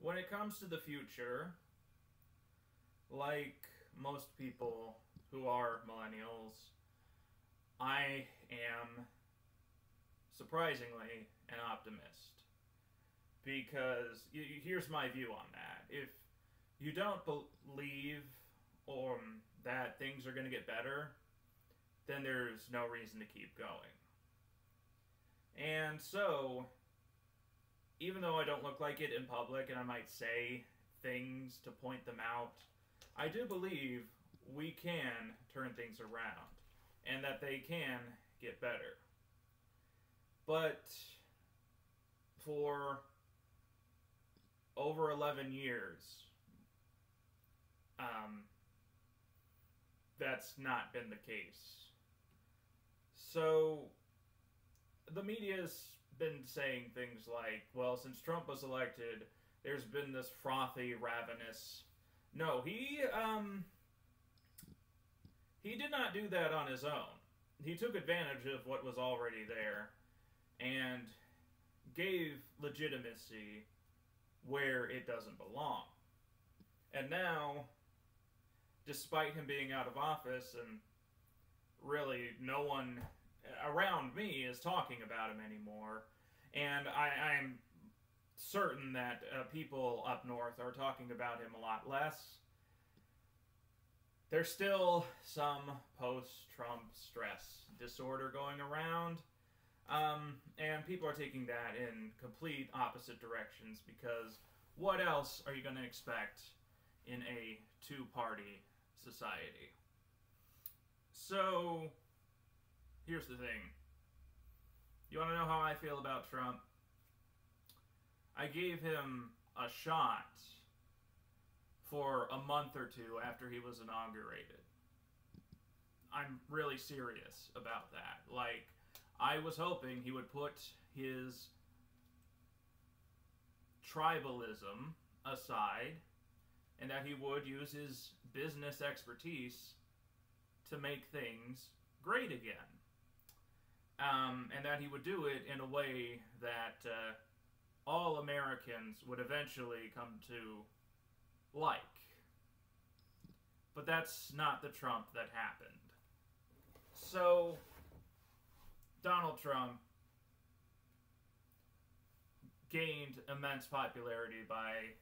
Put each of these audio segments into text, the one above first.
when it comes to the future, like most people who are millennials, I am surprisingly an optimist. Because here's my view on that. If you don't believe that things are going to get better, then there's no reason to keep going. And so, even though I don't look like it in public and I might say things to point them out, I do believe we can turn things around and that they can get better. But for over 11 years, that's not been the case. So the media's been saying things like, well, since Trump was elected, there's been this frothy, ravenous... No, he did not do that on his own. He took advantage of what was already there and gave legitimacy where it doesn't belong. And now, despite him being out of office and really no one around me is talking about him anymore, and I'm certain that people up north are talking about him a lot less, there's still some post-Trump stress disorder going around, and people are taking that in complete opposite directions, because what else are you going to expect in a two-party society? So, here's the thing. You want to know how I feel about Trump? I gave him a shot for a month or two after he was inaugurated. I'm really serious about that. Like, I was hoping he would put his tribalism aside and that he would use his business expertise to make things great again. And that he would do it in a way that all Americans would eventually come to like. But that's not the Trump that happened. So, Donald Trump gained immense popularity by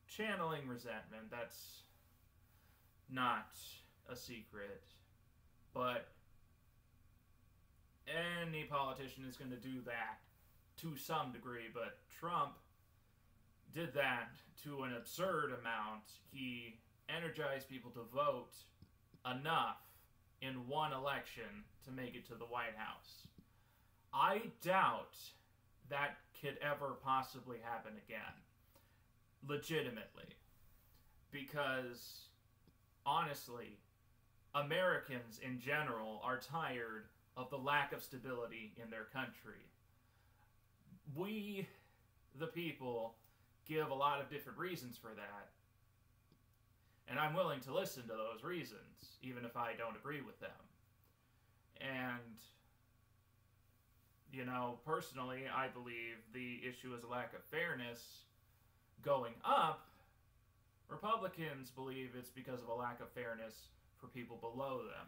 channeling resentment. That's not a secret. But any politician is going to do that to some degree, but Trump did that to an absurd amount. He energized people to vote enough in one election to make it to the White House. I doubt that could ever possibly happen again. Legitimately. Because, honestly, Americans in general are tired of the lack of stability in their country. We, the people, give a lot of different reasons for that. And I'm willing to listen to those reasons, even if I don't agree with them. And, you know, personally, I believe the issue is a lack of fairness going up. Republicans believe it's because of a lack of fairness for people below them.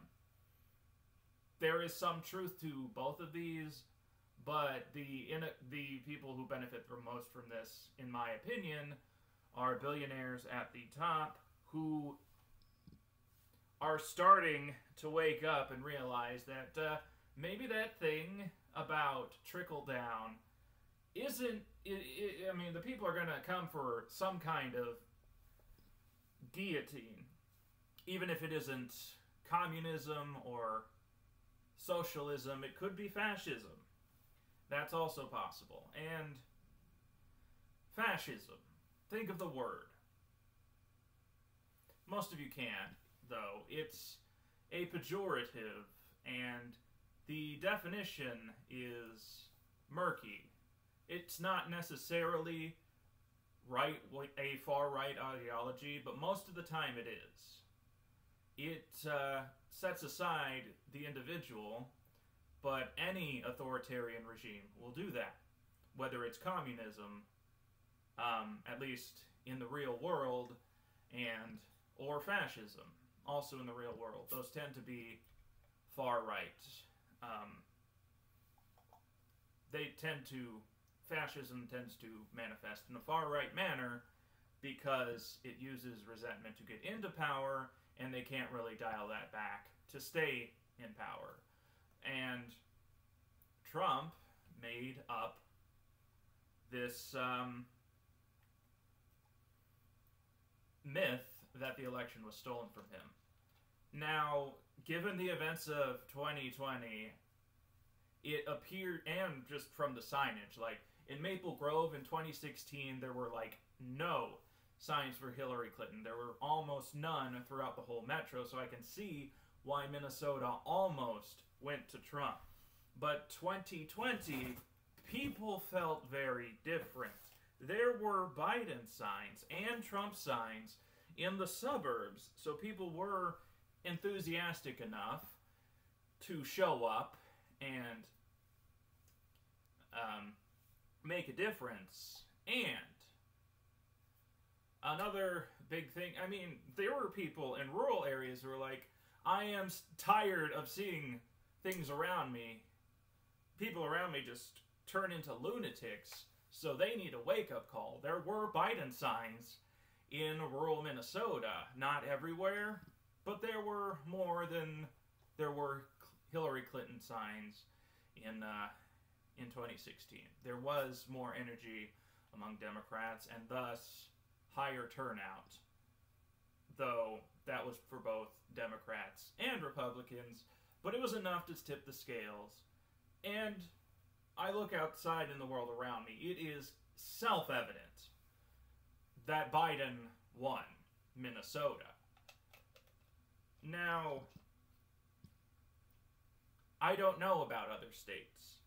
There is some truth to both of these, but the people who benefit the most from this, in my opinion, are billionaires at the top who are starting to wake up and realize that maybe that thing about trickle-down isn't... I mean, the people are going to come for some kind of guillotine, even if it isn't communism or socialism. It could be fascism. That's also possible. And fascism. Think of the word. Most of you can't, though. It's a pejorative, and the definition is murky. It's not necessarily a far-right ideology, but most of the time it is. It sets aside the individual, but any authoritarian regime will do that, whether it's communism at least in the real world, and or fascism, also in the real world. Those tend to be far right. Fascism tends to manifest in a far right manner because it uses resentment to get into power, and they can't really dial that back to stay in power. And Trump made up this myth that the election was stolen from him. Now, given the events of 2020, it appeared, and just from the signage, like in Maple Grove in 2016, there were like no signs for Hillary Clinton. There were almost none throughout the whole metro, so I can see why Minnesota almost went to Trump. But 2020, people felt very different. There were Biden signs and Trump signs in the suburbs, so people were enthusiastic enough to show up and make a difference. And another big thing, I mean, there were people in rural areas who were like, I am tired of seeing things around me. People around me just turn into lunatics, so they need a wake-up call. There were Biden signs in rural Minnesota. Not everywhere, but there were more than there were Hillary Clinton signs in 2016. There was more energy among Democrats, and thus higher turnout, though that was for both Democrats and Republicans, but it was enough to tip the scales. And I look outside in the world around me. It is self-evident that Biden won Minnesota. Now, I don't know about other states.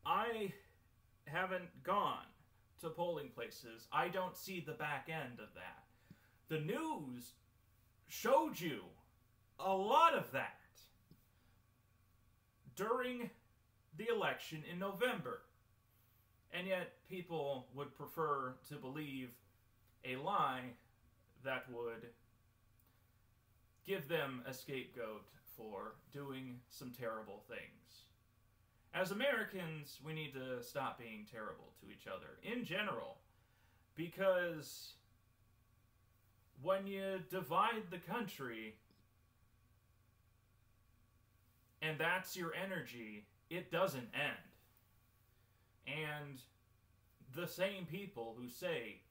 I haven't gone to polling places. I don't see the back end of that. The news showed you a lot of that during the election in November. And yet people would prefer to believe a lie that would give them a scapegoat for doing some terrible things. As Americans, we need to stop being terrible to each other in general, because when you divide the country and that's your energy, it doesn't end. And the same people who say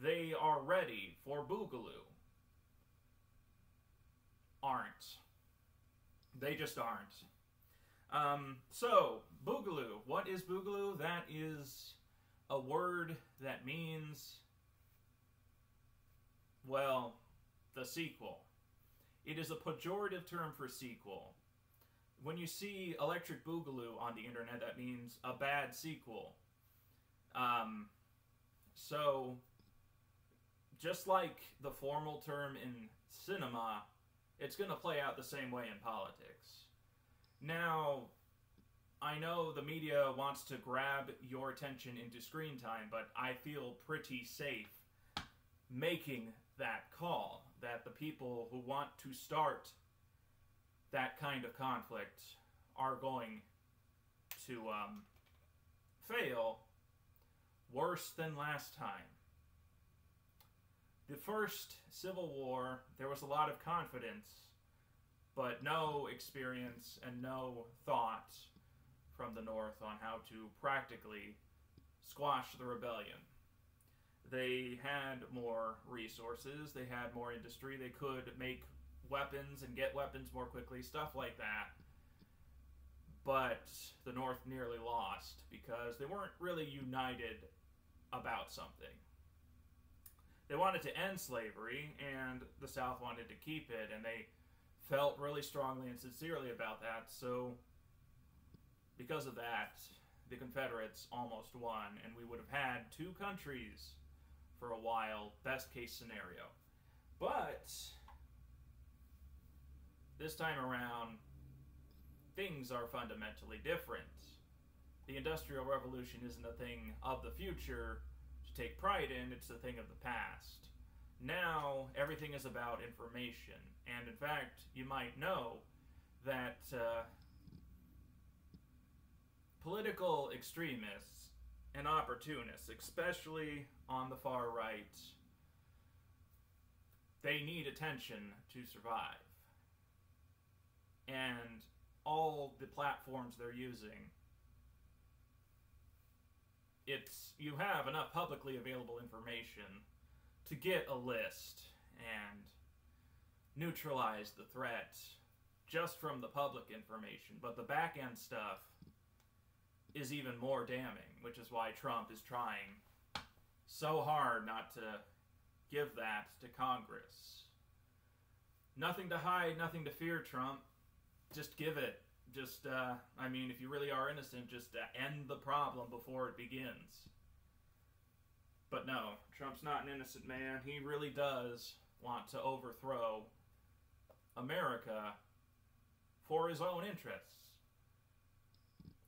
they are ready for Boogaloo aren't. They just aren't. So, Boogaloo. What is Boogaloo? That is a word that means, well, the sequel. It is a pejorative term for sequel. When you see Electric Boogaloo on the internet, that means a bad sequel. So, just like the formal term in cinema, it's going to play out the same way in politics. Now, I know the media wants to grab your attention into screen time, but I feel pretty safe making that call, that the people who want to start that kind of conflict are going to fail worse than last time. The first Civil War, there was a lot of confidence, but no experience and no thought from the North on how to practically squash the rebellion. They had more resources, they had more industry, they could make weapons and get weapons more quickly, stuff like that. But the North nearly lost because they weren't really united about something. They wanted to end slavery, and the South wanted to keep it, and they felt really strongly and sincerely about that, so because of that, the Confederates almost won, and we would have had two countries for a while, best case scenario. But this time around, things are fundamentally different. The Industrial Revolution isn't a thing of the future, take pride in, it's a thing of the past. Now, everything is about information. And in fact, you might know that political extremists and opportunists, especially on the far right, they need attention to survive. And all the platforms they're using, you have enough publicly available information to get a list and neutralize the threat just from the public information. But the back-end stuff is even more damning, which is why Trump is trying so hard not to give that to Congress. Nothing to hide, nothing to fear, Trump. Just give it. Just, if you really are innocent, just end the problem before it begins. But no, Trump's not an innocent man. He really does want to overthrow America for his own interests.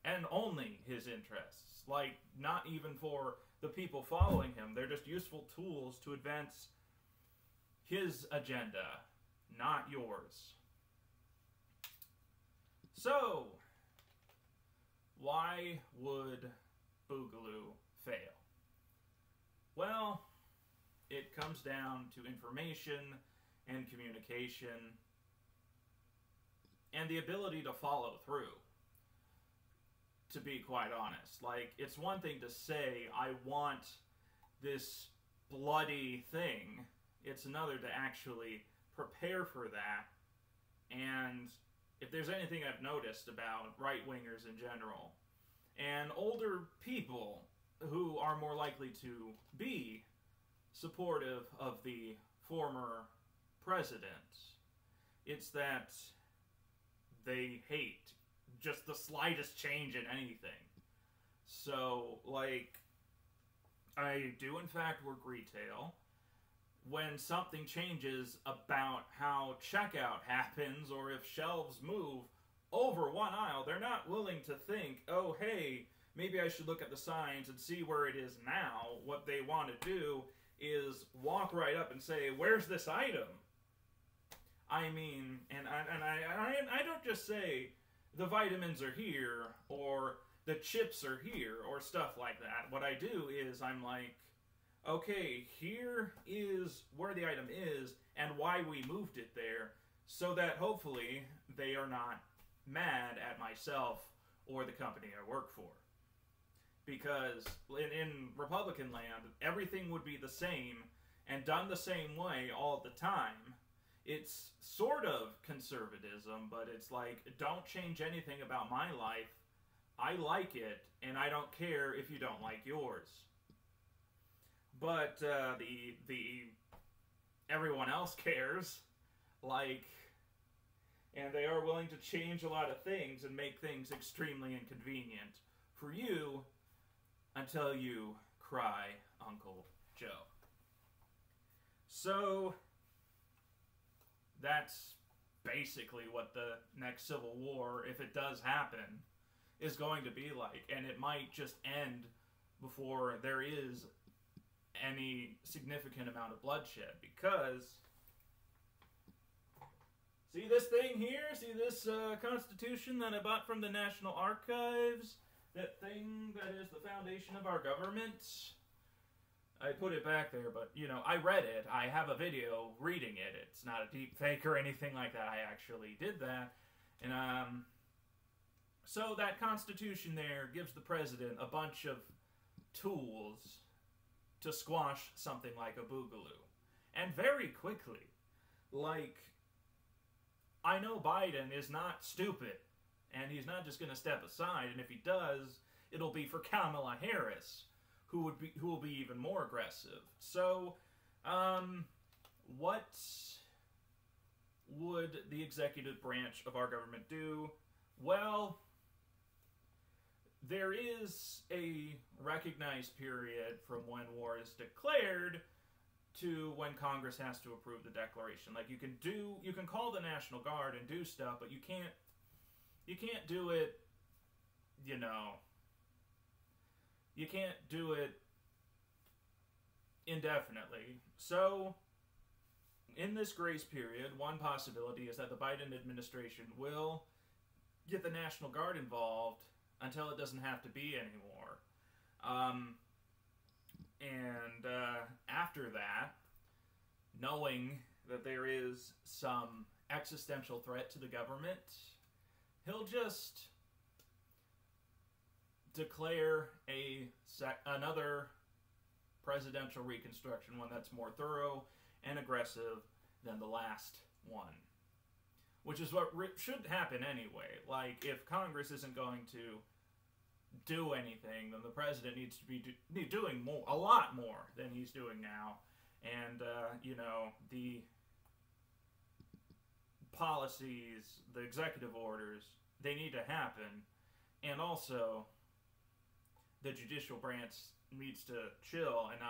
And only his interests. Like, not even for the people following him. They're just useful tools to advance his agenda, not yours. So, why would Boogaloo fail? Well, it comes down to information and communication and the ability to follow through, to be quite honest. Like, it's one thing to say, I want this bloody thing. It's another to actually prepare for that. And if there's anything I've noticed about right-wingers in general, and older people who are more likely to be supportive of the former president, it's that they hate just the slightest change in anything. So, like, I do in fact work retail. When something changes about how checkout happens, or if shelves move over one aisle, they're not willing to think, oh, hey, maybe I should look at the signs and see where it is now. What they want to do is walk right up and say, where's this item? I mean, and I don't just say the vitamins are here, or the chips are here, or stuff like that. What I do is I'm like, okay, here is where the item is and why we moved it there, so that hopefully they are not mad at myself or the company I work for. Because in Republican land, everything would be the same and done the same way all the time. It's sort of conservatism, but it's like, don't change anything about my life. I like it, and I don't care if you don't like yours. But everyone else cares, like, and they are willing to change a lot of things and make things extremely inconvenient for you until you cry Uncle Joe. So that's basically what the next Civil War, if it does happen, is going to be like. And it might just end before there is any significant amount of bloodshed, because see this thing here? See this Constitution that I bought from the National Archives? That thing that is the foundation of our government? I put it back there, but, you know, I read it. I have a video reading it. It's not a deep fake or anything like that. I actually did that. And, so that Constitution there gives the president a bunch of tools to squash something like a Boogaloo. And very quickly. Like, I know Biden is not stupid, and he's not just going to step aside, and if he does, it'll be for Kamala Harris, who will be even more aggressive. So, what would the executive branch of our government do? Well, there is a recognized period from when war is declared to when Congress has to approve the declaration. Like, you can call the National Guard and do stuff, but you can't do it, you know, you can't do it indefinitely. So, in this grace period, one possibility is that the Biden administration will get the National Guard involved until it doesn't have to be anymore. After that, knowing that there is some existential threat to the government, he'll just declare another presidential reconstruction, one that's more thorough and aggressive than the last one. Which is what should happen anyway. Like, if Congress isn't going to do anything, then the president needs to be doing a lot more than he's doing now. And, the policies, the executive orders, they need to happen. And also, the judicial branch needs to chill and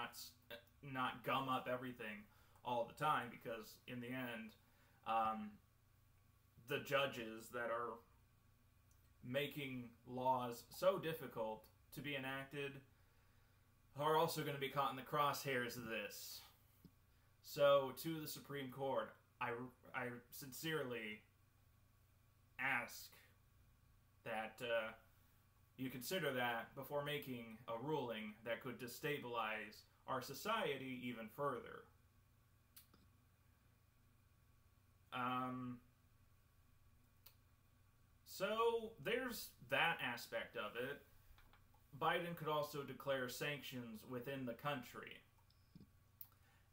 not gum up everything all the time, because in the end, the judges that are making laws so difficult to be enacted are also going to be caught in the crosshairs of this. So, to the Supreme Court, I sincerely ask that you consider that before making a ruling that could destabilize our society even further. So, there's that aspect of it. Biden could also declare sanctions within the country.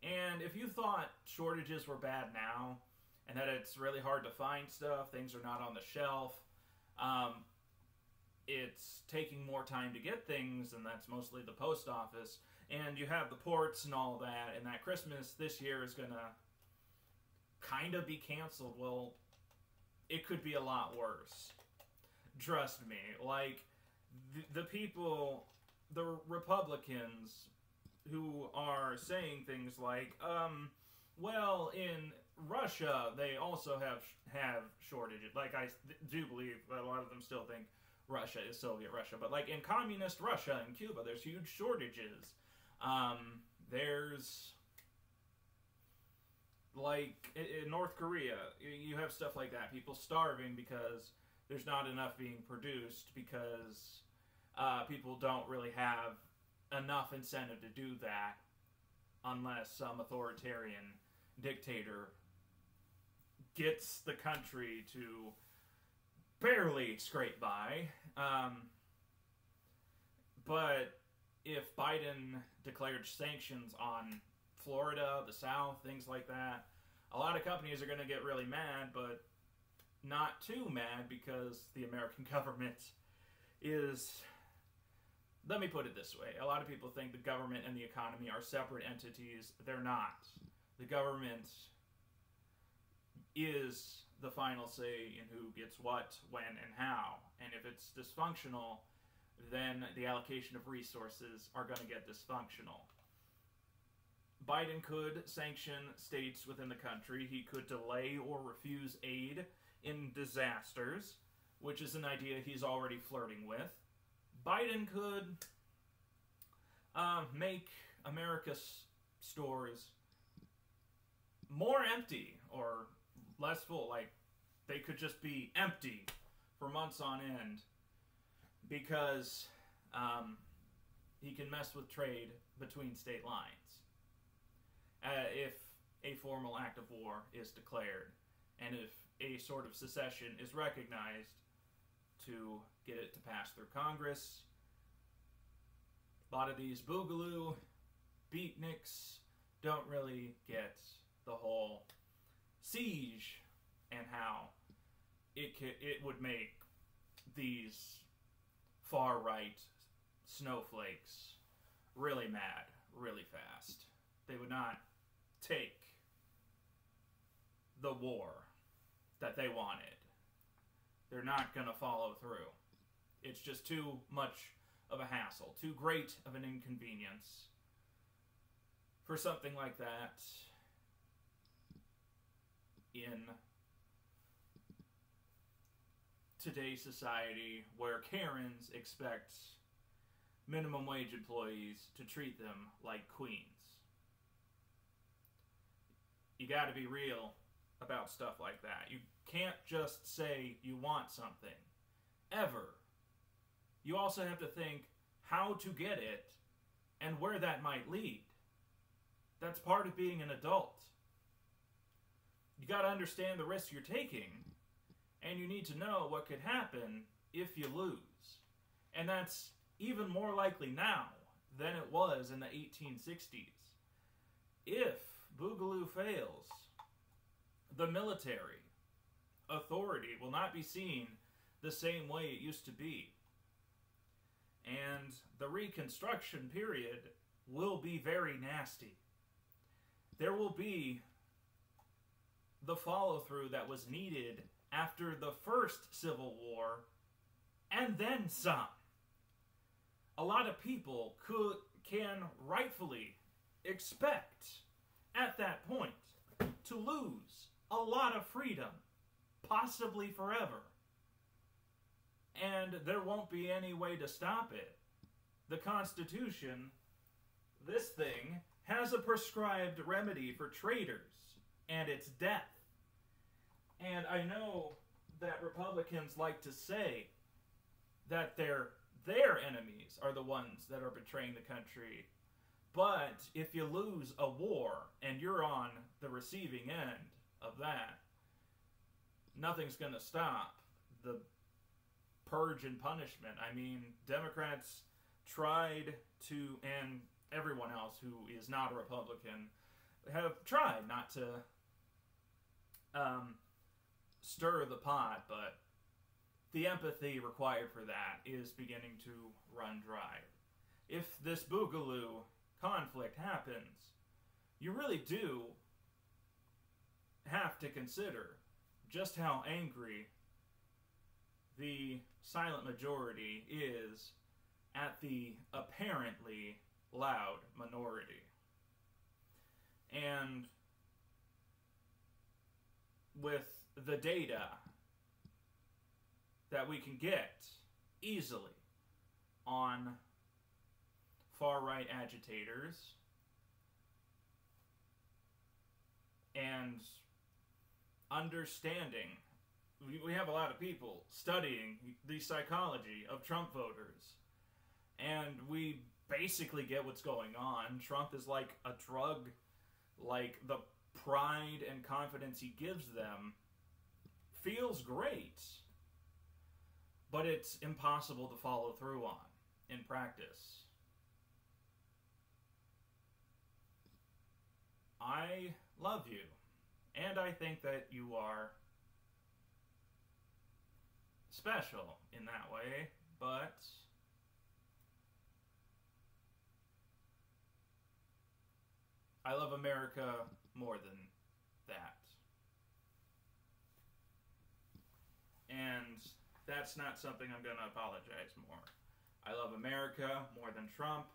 And if you thought shortages were bad now, and that it's really hard to find stuff, things are not on the shelf, it's taking more time to get things, and that's mostly the post office, and you have the ports and all that, and that Christmas this year is going to kind of be canceled. Well, it could be a lot worse. Trust me. Like, the people, the Republicans who are saying things like, well, in Russia, they also have shortages. Like, I do believe that a lot of them still think Russia is Soviet Russia. But, like, in communist Russia and Cuba, there's huge shortages. There's, like, in North Korea, you have stuff like that. People starving because there's not enough being produced, because people don't really have enough incentive to do that unless some authoritarian dictator gets the country to barely scrape by. But if Biden declared sanctions on Florida, the South, things like that, a lot of companies are going to get really mad, but not too mad, because the American government is... Let me put it this way. A lot of people think the government and the economy are separate entities. They're not. The government is the final say in who gets what, when, and how. And if it's dysfunctional, then the allocation of resources are going to get dysfunctional. Biden could sanction states within the country. He could delay or refuse aid in disasters, which is an idea he's already flirting with. Biden could make America's stores more empty or less full. Like, they could just be empty for months on end, because he can mess with trade between state lines if a formal act of war is declared, and if a sort of secession is recognized, to get it to pass through Congress. A lot of these Boogaloo beatniks don't really get the whole siege and how it would make these far-right snowflakes really mad really fast. They would not take the war that they wanted. They're not going to follow through. It's just too much of a hassle, too great of an inconvenience for something like that in today's society, where Karens expect minimum wage employees to treat them like queens. you got to be real about stuff like that. You can't just say you want something. Ever. You also have to think how to get it and where that might lead. That's part of being an adult. You got to understand the risks you're taking, and you need to know what could happen if you lose. And that's even more likely now than it was in the 1860s. If Boogaloo fails, the military authority will not be seen the same way it used to be. And the Reconstruction period will be very nasty. There will be the follow-through that was needed after the first Civil War, and then some. A lot of people can rightfully expect at that point to lose a lot of freedom, possibly forever. And there won't be any way to stop it. The Constitution, this thing, has a prescribed remedy for traitors, and it's death. And I know that Republicans like to say that their enemies are the ones that are betraying the country. But if you lose a war and you're on the receiving end of that, nothing's going to stop the purge and punishment. I mean, Democrats tried to, and everyone else who is not a Republican, have tried not to stir the pot, but the empathy required for that is beginning to run dry. If this Boogaloo conflict happens, you really do have to consider just how angry the silent majority is at the apparently loud minority. And with the data that we can get easily on far-right agitators and understanding, we have a lot of people studying the psychology of Trump voters, and we basically get what's going on. Trump is like a drug. Like, the pride and confidence he gives them feels great, but it's impossible to follow through on in practice. I love you, and I think that you are special in that way, but I love America more than that. And that's not something I'm going to apologize more. I love America more than Trump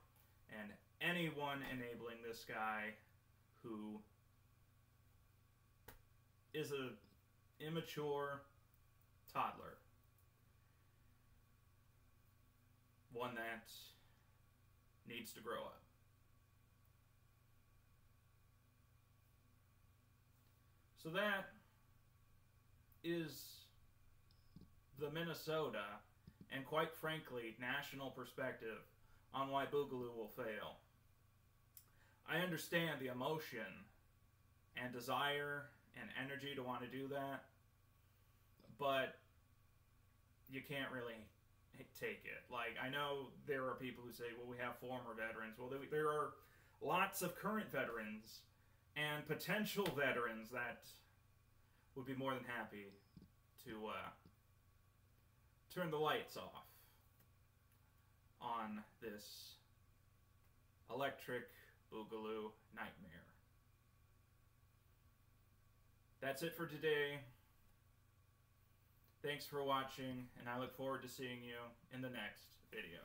and anyone enabling this guy who is an immature toddler. One that needs to grow up. So that is the Minnesota, and quite frankly, national perspective on why Boogaloo will fail. I understand the emotion and desire and energy to want to do that, but you can't really take it. Like, I know there are people who say, well, we have former veterans. Well, there are lots of current veterans and potential veterans that would be more than happy to turn the lights off on this electric Boogaloo nightmare. That's it for today. Thanks for watching, and I look forward to seeing you in the next video.